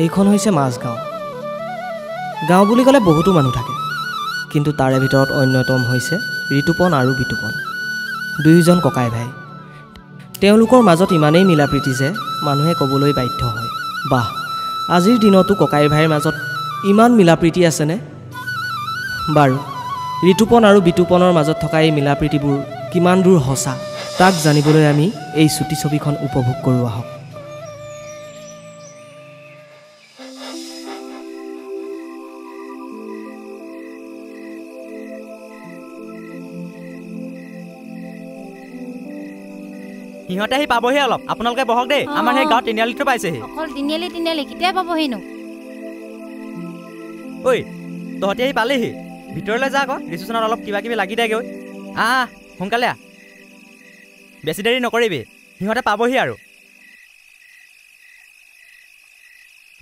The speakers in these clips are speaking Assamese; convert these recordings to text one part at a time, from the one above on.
এইখন হৈছে মাজগাঁও। গাঁও বুলি ক'লে বহুতো মানুহ থাকে, কিন্তু তাৰে ভিতৰত অন্যতম হৈছে ঋতুপন আৰু বিতুপন, দুয়োজন ককাই ভাই। তেওঁলোকৰ মাজত ইমানেই মিলা প্ৰীতি যে মানুহে ক'বলৈ বাধ্য হয়, বাহ, আজিৰ দিনতো ককাই ভাইৰ মাজত ইমান মিলা প্ৰীতি আছেনে? বাৰু, ঋতুপন আৰু বিতুপনৰ মাজত থকা এই মিলা প্ৰীতিবোৰ কিমান দূৰ সঁচা তাক জানিবলৈ আমি এই চুটি ছবিখন উপভোগ কৰোঁ আহক। সিহঁতে আহি পাবহি অলপ, আপোনালোকে বহক দেই। আমাৰ সেই গাঁৱত তিনিআলিটো পাইছেহি। অকল তিনিআলি কেতিয়া পাবহিনো? ঐ, তহঁতি আহি পালেহি, ভিতৰলৈ যা আকৌ, ৰিচিপশ্যনত অলপ কিবা কিবি লাগি দেগৈ। সোনকালে আহ, বেছি দেৰি নকৰিবি, সিহঁতে পাবহি আৰু।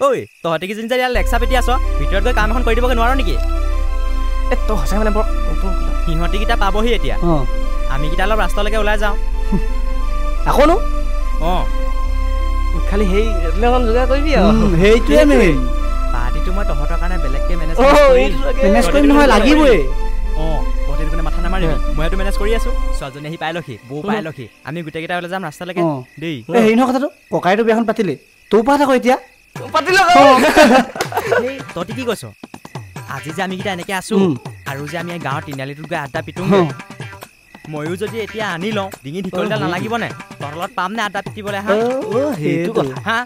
ঐ, তহঁতি কিজনী যে ইয়াত লেকচা পেটি আছ, ভিতৰত গৈ কাম এখন কৰি দিবগৈ নোৱাৰ নেকি? তই সঁচাই মানে বৰ সিহঁতিকেইটা পাবহি এতিয়া, আমিকেইটা অলপ ৰাস্তালৈকে ওলাই যাওঁ। আকৌনো খালি সেই যোগাৰ কৰিবি আৰু সেইটোৱে মেইন। পাৰ্টিটো মই তহঁতৰ কাৰণে বেলেগকে মেনেজ কৰিম নহয়, লাগিবই। তহঁতি কোনে মাথা নামাৰিবি, মইতো মেনেজ কৰি আছো। ছোৱালীজনী আহি পাইলহি, বৌ পাইলহি, আমি গোটেইকেইটা ওলাই যাম ৰাস্তালৈকে দেই। হেৰি নহয় কথাটো, ককাইতো বিয়াখন পাতিলে, তোৰ পাত আকৌ এতিয়া পাতিল। তহঁতি কি কৈছ? আজি যে আমিকেইটা এনেকে আছো আৰু যে আমি গাঁৱৰ তিনিআলিটোত গৈ আড্ডা পিটোংগে, ময়ো যদি এতিয়া আনি লওঁ, ডিঙি ঢিকলিডাল নালাগিব নে? তলত পাম নে আড্ডা পিটিবলৈ? হা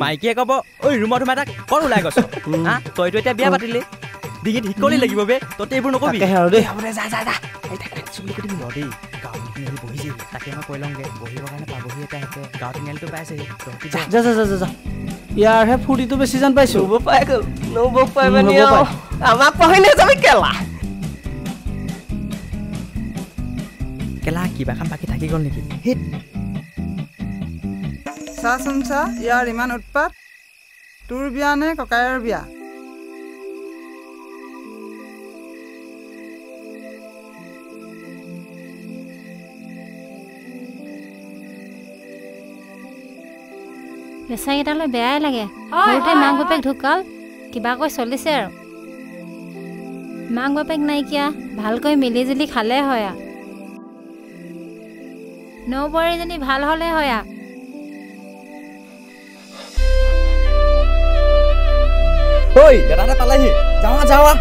মাইকীয়ে ক'ব, ঐ ৰুমত সোমাই থাক, ক'ত ওলাই গৈছ? তইতো এতিয়া বিয়া পাতিলি, ডিঙিত ঢিকলি লাগিব বে, তহঁতি এইবোৰ নকবি। তাকে মই কৈ লওঁগে, বহিবৰ কাৰণে পাবহি এটা হেঁতে, গাঁৱৰ তিনিআলিটো পাইছেহি। ইয়াৰহে ফূৰ্তিটো বেছি যেন পাইছো। আমাক পাহৰিলে যাবি কেলা কেলা কিবা খান বাকী থাকি গ'ল নেকি? চাচোন চা, ইয়াৰ ইমান উৎপাত। তোৰ বিয়া নে ককায়ৰ বিয়া? বেচাকেইটালৈ বেয়াই লাগে। সৰুতে মাক বাপেক ঢুকাল, কিবাকৈ চলিছে আৰু। মাক বাপেক নাইকিয়া, ভালকৈ মিলি জুলি খালে হয় আৰু। নৌবোৱাৰীজনী ভাল হ'লে হয় আৰু। ঐ দাদাহঁতে পালেহি, যাৱা।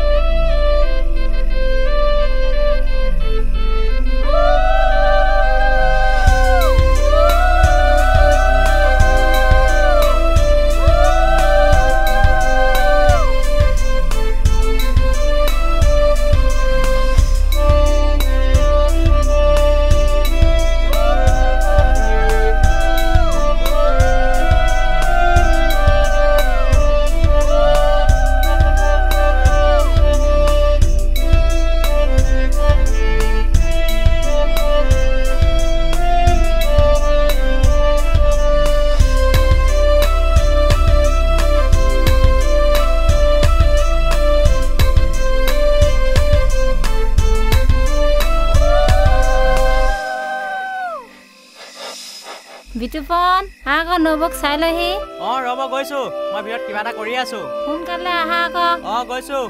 বিতুপন, আকৌ নবৌক চাই লহি। ৰ'ব গৈছো, মই ভিতৰত কিবা এটা কৰি আছো। সোনকালে আহা আকৌ। গৈছো।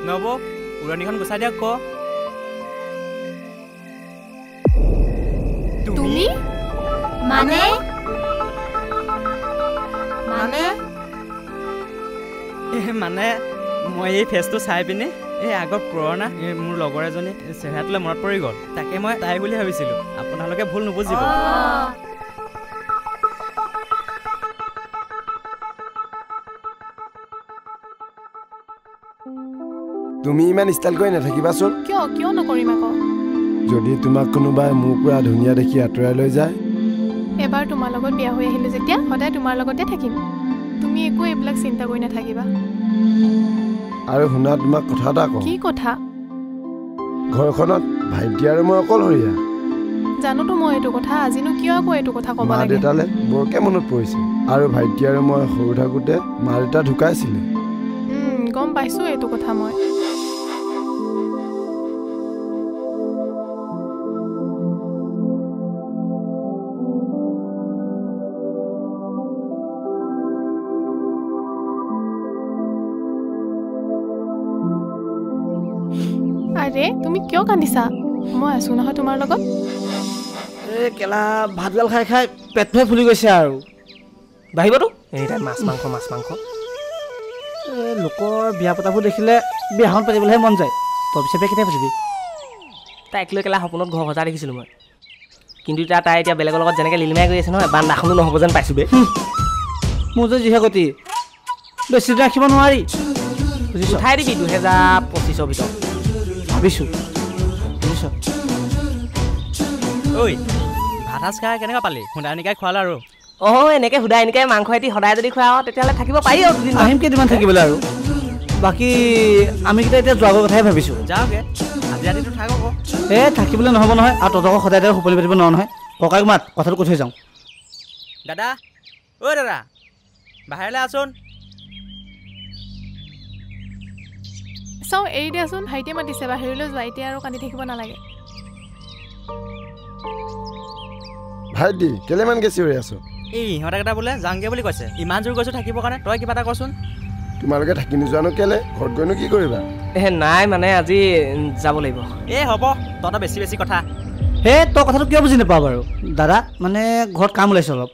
নবৌ, উৰণিখন গুচাই দিয়ক ক। তুমি মানে মানে মই এই ফেচটো চাই পিনে এই আগৰ পুৰণা মোৰ লগৰ এজনী চেহেৰাটোলৈ মনত পৰি গ'ল, তাকে মই তাই বুলি ভাবিছিলো। আপোনালোকে ভুল নুবুজিব। তুমি ইমান ষ্টাইল কৰি নাথাকিবাচোন। কিয় নকৰিম আকৌ? যদি তোমাক কোনোবাই মোৰ পৰা ধুনীয়া দেখি আঁতৰাই লৈ যায়, এবাৰ তোমাৰ লগত বিয়া হৈ আহিলো যেতিয়া সদায় তোমাৰ লগতে থাকিম। তুমি একো এইবিলাক চিন্তা কৰি নাথাকিবা। আৰু শুনা, তোমাক কথা এটা কওঁ। কি কথা? ঘৰখনত ভাইটি আৰু মই অকলশৰীয়া। জানোতো মই এইটো কথা, আজিনো কিয় আকৌ এইটো কথা ক'ব লাগে? মা দেউতালে বৰকে মনত পৰিছে, আৰু ভাইটি আৰু মই সৰু থাকোঁতে মা দেউতা ঢুকাইছিলে। গম পাইছো এইটো কথা মই। আৰে তুমি কিয় কান্দিছা মই আছো নহয় তোমাৰ লগত এই কেলা ভাতগাল খাই খাই পেটহে ফুলি গৈছে আৰু বাঢ়িবতো এনিটাইম মাছ মাংস লোকৰ বিয়া পতাবোৰ দেখিলে বিয়াখন পাতিবলৈহে মন যায় তই পিছে কেতিয়া পাতিবি তাইক লৈ কেলা সপোনত ঘৰ সজা দেখিছিলোঁ মই কিন্তু তাই এতিয়া বেলেগৰ লগত যেনেকৈ লিলিমাই কৰি আছে নহয় বান্দাখনো নহ'ব যেন পাইছোঁ বে মোৰ যে যিহে গতি বেছি ৰাখিব নোৱাৰি বুজিছোঁ উঠাই দিবি 2025 ভিতৰত ভাবিছোঁ বুজিছ ঐ ভাত সাজ খাই কেনেকুৱা পালি খুন্দা নিকাই খোৱালে আৰু অঁ এনেকৈ সুধা এনেকৈ মাংস এটি সদায় যদি খোৱা হয় তেতিয়াহ'লে থাকিব পাৰি আৰু দুদিন আহিম কেইদিনমান থাকিবলৈ আৰু বাকী আমিকেইটা এতিয়া যোৱাগৰ কথাই ভাবিছোঁ যাওঁগৈ আজি ৰাতিটো থাক আকৌ থাকিবলৈ নহ'ব নহয় আৰু তহঁতক সদায় সুপলি পাতিব নোৱাৰো নহয় ককাক মাত কথাটো কৈ থৈ যাওঁ দাদা ঐ দাদা বাহিৰলৈ আছোন চাওঁ এৰি দিয়াচোন ভাইটিয়ে মাতিছে বাহিৰলৈ যোৱা এতিয়া আৰু কান্দি থাকিব নালাগে ভাইটি কেলেমান গেছি হৈ আছো এই ইহঁতকেইটা বোলে যাওঁগৈ বুলি কৈছে ইমান জোৰ কৈছোঁ থাকিবৰ কাৰণে তই কিবা এটা কচোন তোমালোকে থাকি নোযোৱানো কেলে ঘৰত গৈনো কি কৰিবা নাই মানে আজি যাব লাগিব এই হ'ব তহঁতৰ বেছি বেছি কথা তই কথাটো কিয় বুজি নাপাওঁ বাৰু দাদা মানে ঘৰত কাম ওলাইছে অলপ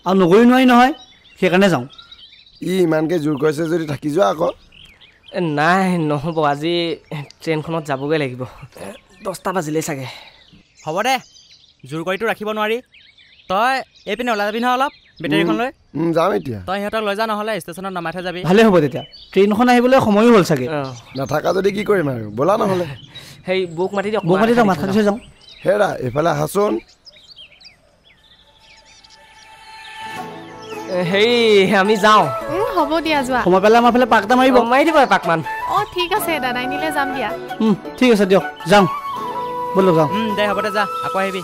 আৰু নগৰি নোৱাৰি নহয় সেইকাৰণে যাওঁ ইমানকৈ জোৰ কৰিছে যদি থাকি যোৱা আকৌ নাই নহ'ব আজি ট্ৰেইনখনত যাবগৈ লাগিব 10টা বাজিলেই চাগে হ'ব দে জোৰ কৰিতো ৰাখিব নোৱাৰি তই এইপিনে ওলাই যাবি নহয় অলপ বেটেৰীখন লৈ যাম এতিয়া তই সিহঁতক লৈ যা নহ'লে ষ্টেচনত নমাই থৈ যাবি ভালেই হ'ব তেতিয়া ট্ৰেইনখন আহিবলৈ সময়ো হ'ল চাগে নাথাকা যদি কি কৰিম আৰু ব'লা নহ'লে সেই বৌক মাতি দিয়ক মাথা দি থৈ যাওঁ হেৰা এইফালে আহাচোন হেৰি আমি যাওঁ হ'ব দিয়া যোৱা সময় পালে আমাৰ ফালে পাক এটা মাৰিব মাৰি দিব এপাকমান অঁ ঠিক আছে দাদাই নিলে যাম দিয়া ঠিক আছে দিয়ক যাওঁ ব'লক যাওঁ দে হ'ব দে যা আকৌ আহিবি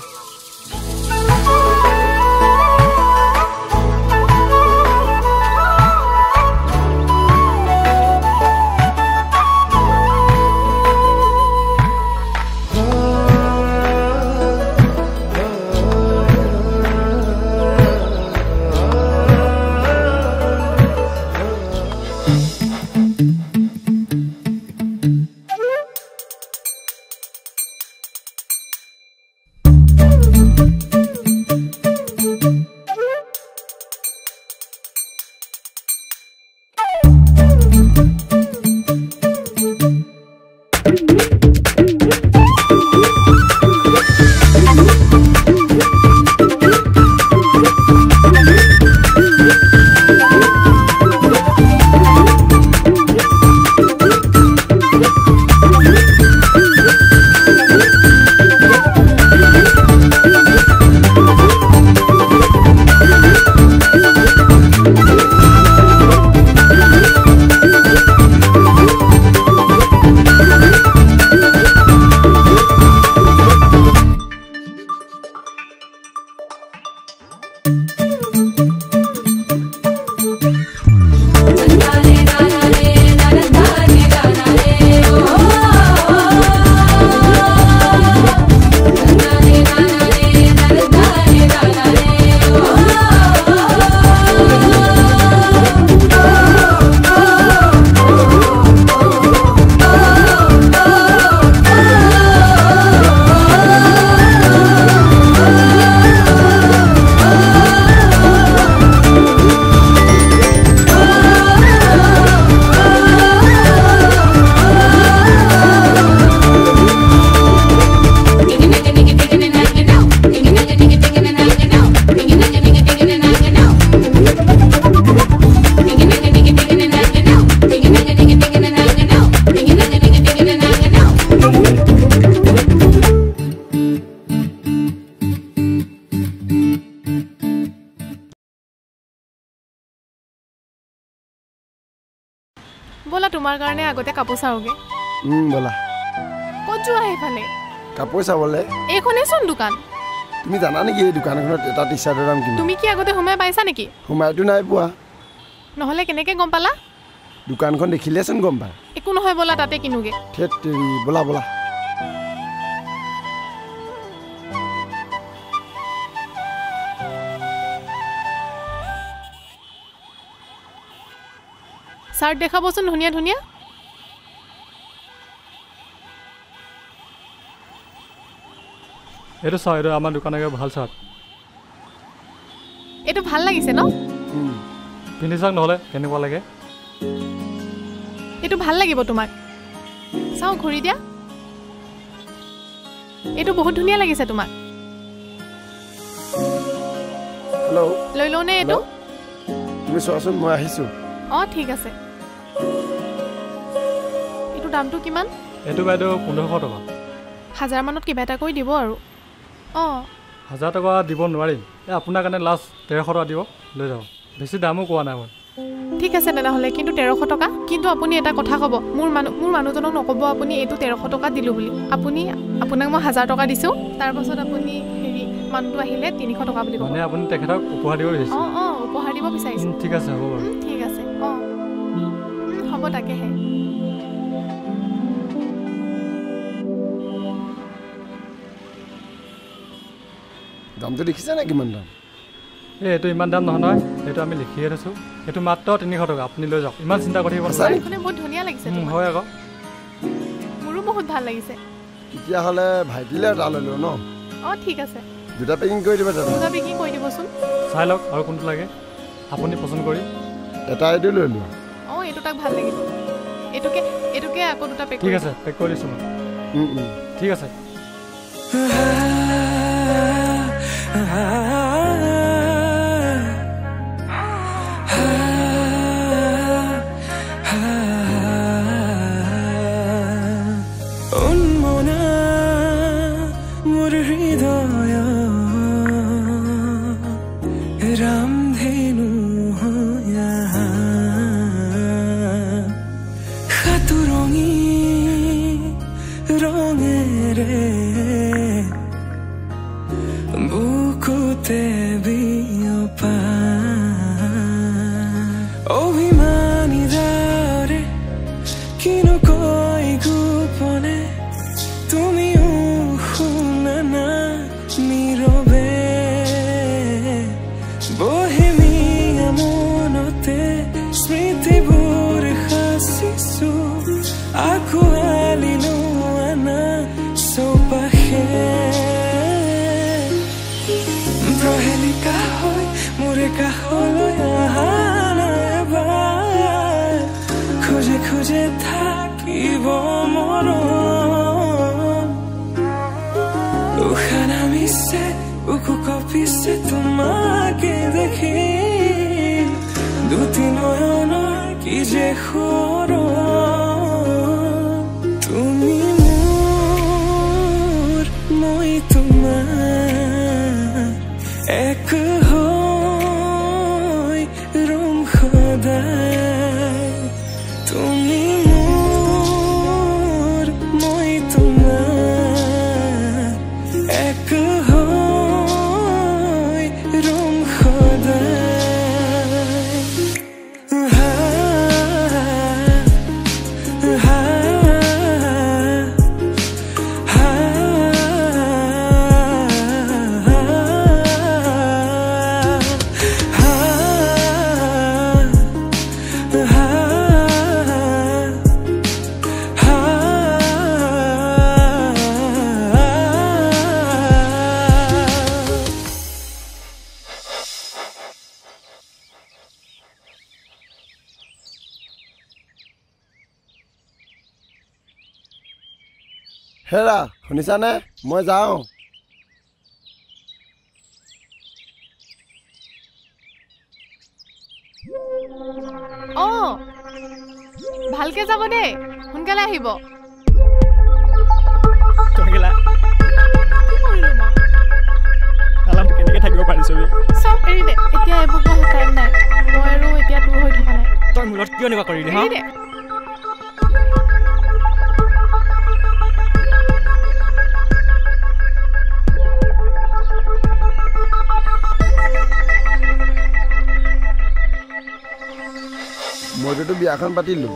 ব'লা তোমাৰ কাৰণে আগতে কাপোৰ চাওঁগে ব'লা ক'ত যোৱা সেইফালে কাপোৰ চাবলৈ এইখনেইচোন দোকান তুমি জানা নেকি এই দোকানখনত এটা টি চাৰ্টৰ দাম কিমান তুমি কি আগতে সোমাই পাইছা নেকি সোমাইতো নাই পোৱা নহ'লে কেনেকৈ গম পালা দোকানখন দেখিলেচোন গম পায় একো নহয় ব'লা তাতে কিনোগে ধেৎ তেৰি ব'লা ব'লা চাৰ্ট দেখাবচোন ধুনীয়া ধুনীয়া এইটো চাওক, এইটো আমাৰ দোকানৰ ভাল চাৰ্ট। এইটো ভাল লাগিছে ন? পিন্ধি চাওক নহ'লে কেনেকুৱা লাগে। এইটো ভাল লাগিব তোমাক। চাওঁ ঘূৰি দিয়া। এইটো বহুত ধুনীয়া লাগিছে তোমাক। হেল্ল', লৈ লওঁ নে এইটো? তুমি চোৱাচোন, মই আহিছোঁ। অঁ ঠিক আছে। এইটো দামটো কিমান? এইটো বাইদেউ 1500 টকা। 1000 মানত কিবা এটা কৰি দিব আৰু। অঁ 1000 টকা দিব নোৱাৰিম। আপোনাৰ কাৰণে লাষ্ট 1300 টকা দিব, লৈ যাব। বেছি দামো কোৱা নাই মই। ঠিক আছে তেনেহ'লে, কিন্তু 1300 টকা। কিন্তু আপুনি এটা কথা ক'ব, মোৰ মানুহজনক নক'ব আপুনি এইটো 1300 টকা দিলোঁ বুলি। আপোনাক মই 1000 টকা দিছোঁ, তাৰপাছত আপুনি মানুহটো আহিলে 300 টকা বুলি ক'ব। মানে আপুনি তেখেতক উপহাৰ দিব বিচাৰিছে? অঁ উপহাৰ দিব বিচাৰিছোঁ। ঠিক আছে, হ'ব বাৰু। ঠিক আছে, অঁ হ'ব, তাকেহে। দামটো দেখিছে নে কিমান দাম? এইটো ইমান দাম নহয় নহয়, এইটো আমি লিখিয়ে থৈছোঁ। এইটো মাত্ৰ 300 টকা, আপুনি লৈ যাওক। ইমান চিন্তা কৰি থাকিব নালাগে। বহুত ধুনীয়া লাগিছে। হয় আকৌ, মোৰো বহুত ভাল লাগিছে। তেতিয়াহ'লে ভাইটিলৈ এটা লৈ লওঁ ন? অঁ ঠিক আছে, দুটা পেকিং কৰি দিব। দুটা পেকিং কৰি দিবচোন। চাই লওক আৰু কোনটো লাগে আপুনি পচন্দ কৰি। এটা এইটো লৈ লোৱা। অঁ এইটো তাক ভাল লাগিব। এইটোকে আকৌ দুটা পেক। ঠিক আছে, পেক কৰি দিছোঁ মই। ঠিক আছে। খুঁজে থাকিব মৰম উশাহ নামিছে উকু কপিছে তোমাকে দেখি দুটি নয়নৰ কি যে সৰম তুমি মোৰ মই তোমাৰ এক হৈ ৰম সদায় তুমি মোৰ মই তোমাৰ এক হৈ ৰম সদায় হেৰা শুনিছানে মই যাওঁ ভালকে যাব দেই সোনকালে আহিব কেনেকে থাকিব পাৰিছ চব এৰি দে এতিয়া এইবোৰ বহুত টাইম নাই মই আৰু এতিয়া দূৰ হৈ থকা নাই তই মূলত কিয় এনেকুৱা কৰিলি হা মইতো বিয়াখন পাতিলোঁ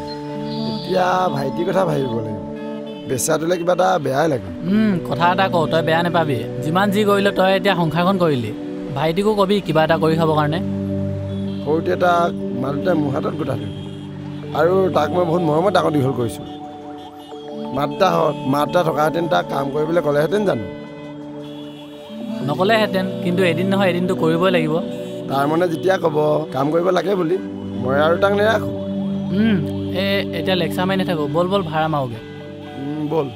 এতিয়া ভাইটিৰ কথা ভাবিব লাগিব বেচাটোলে কিবা এটা বেয়াই লাগে কথা এটা কওঁ তই বেয়া নাপাবি যিমান যি কৰিলে তই এতিয়া সংসাৰখন কৰিলি ভাইটিকো কবি কিবা এটা কৰি খাবৰ কাৰণে সৰুতে তাক মা দেউতাই মোৰ হাতত গোটালে আৰু তাক মই বহুত মৰমত ডাঙৰ দীঘল কৰিছোঁ মা দেউতা থকাহেঁতেন তাক কাম কৰিবলৈ ক'লেহেঁতেন জানো নকলেহেঁতেন, কিন্তু এদিন নহয় এদিনটো কৰিবই লাগিব। তাৰ মানে যেতিয়া ক'ব কাম কৰিব লাগে বুলি, মই আৰু তাক নেৰাখোঁ। এতিয়া লেকচাৰ মাৰি নাথাকোঁ, বল বল ভাড়া মাৰোগৈ। বল।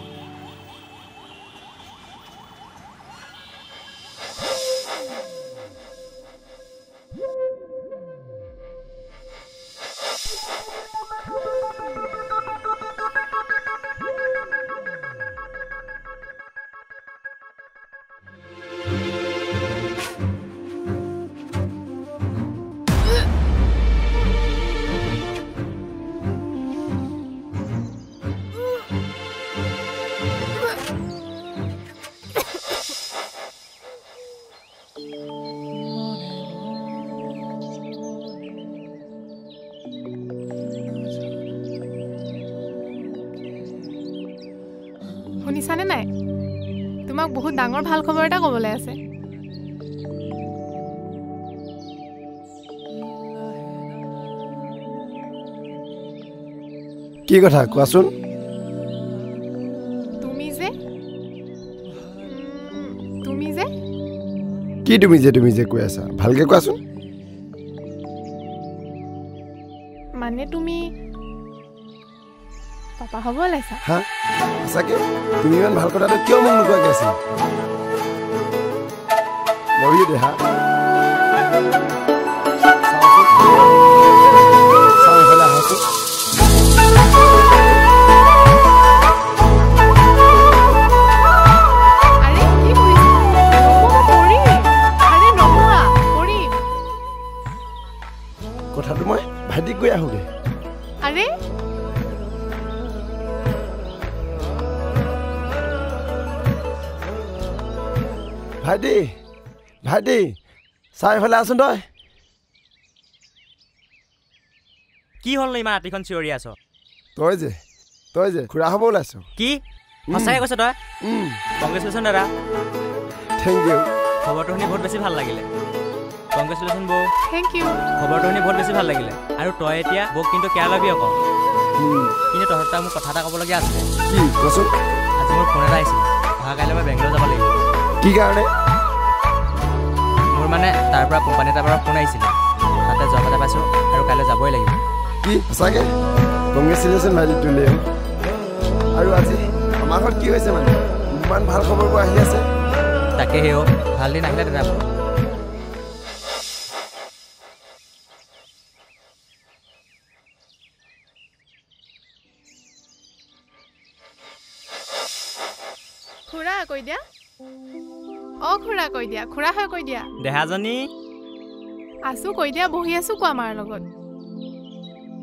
শুনিছানে নাই? তোমাক বহুত ডাঙৰ ভাল খবৰ এটা ক'বলৈ আছে। কি কথা কোৱাচোন? তুমি যে কি তুমি যে কৈ আছা, ভালকে কোৱাচোন। মানে তুমি পাপা হ'ব ওলাইছা? হা সঁচাকে? তুমি ইমান ভাল কথাটো কিয় মোক নোকোৱাকৈ আছিলা? লভি দেহা কথাটো মই ভাইটিক গৈ আহোঁগৈ। আৰে ভাইটি চাই এইফালে আছোন। কি হ'ল ইমান ৰাতিখন চিঞৰি আছ? তই যে খুৰা হ'ব ওলাইছ। কি সঁচাকৈ কৈছ তই? কংগ্ৰেচুলেশ্যন দাদা। Thank you. খবৰটো শুনি বহুত বেছি ভাল লাগিলে। কংগ্ৰেচুলেশ্যন বৌ। Thank you. খবৰটো শুনি বহুত বেছি ভাল লাগিলে। আৰু তই এতিয়া বৌক কিন্তু কেয়াৰ ল'বি আকৌ। কিন্তু তহঁত তাক মোক কথা এটা ক'বলগীয়া আছিলে। কি কচোন? আজি মোৰ ফোন এটা আহিছিল, অহা কাইলৈ মই বেংগলোৰ যাব লাগিব। কি কাৰণে? মোৰ মানে তাৰ পৰা কোম্পানী এটাৰ পৰা ফোন আহিছিলে, তাতে জব এটা পাইছোঁ আৰু কাইলৈ যাবই লাগিব। কি সঁচাকৈ? কংগ্ৰেচুলেশ্যন ভাইটি তুলি। আৰু আজি আমাৰ ঘৰত কি হৈছে মানে ইমান ভাল খবৰবোৰ আহি আছে? তাকে সেও ভাল দিন আহিলে দাদা। খুৰা কৈ দিয়া। খুৰা কৈ দিয়া। খুৰা হয় কৈ দিয়া। দেহাজনী আছো কৈ দিয়া, বহি আছো কোৱা মাৰ লগত।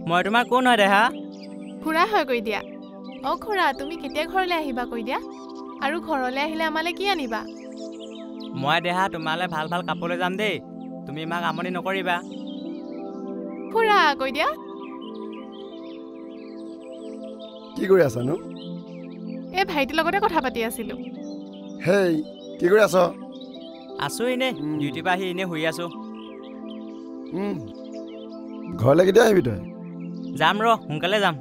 মই তোমাৰ কোন হয় দেহা? খুৰা হয় কৈ দিয়া। খুৰা তুমি কেতিয়া ঘৰলৈ আহিবা কৈ দিয়া, আৰু ঘৰলৈ আহিলে আমালৈ কি আনিবা? মই দেহা তোমালৈ ভাল ভাল কাপোৰ লৈ যাম দেই, তুমি ইমান আমনি নকৰিবা। খুৰা কৈ দিয়া। কি কৰি আছানো? এই ভাইটিৰ লগতে কথা পাতি আছিলো। হেই কি কৰি আছ? আছো এনে, ডিউটিৰ পৰা আহি এনে শুই আছো। ঘৰলৈ কেতিয়া আহিবি তই? যাম সোনকালে যাম।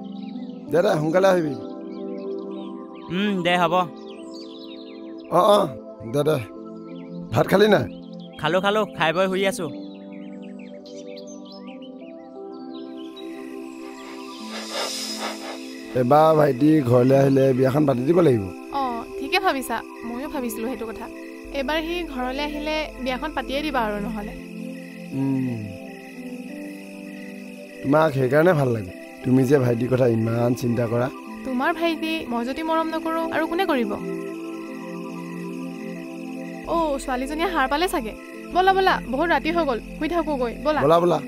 দে সোনকালে আহিবি। দে হ'ব। দে ভাত খালি নাই? খালো খাই বৈ শুই আছো। এবাৰ ভাইটি ঘৰলৈ আহিলে বিয়াখন পাতি দিব লাগিব। ঠিকে ভাবিছা, ময়ো ভাবিছিলো সেইটো কথা। এবাৰ সি ঘৰলৈ আহিলে বিয়াখন পাতিয়ে দিবা আৰু নহ'লে। তোমাক সেইকাৰণে ভাল লাগে, তুমি যে ভাইটিৰ কথা ইমান চিন্তা কৰা। তোমাৰ ভাইটি মই যদি মৰম নকৰো আৰু কোনে কৰিব? ছোৱালীজনীয়ে সাৰ পালে চাগে। বলা বহুত ৰাতি হৈ গ'ল, শুই থাকোগৈ বলা। বলা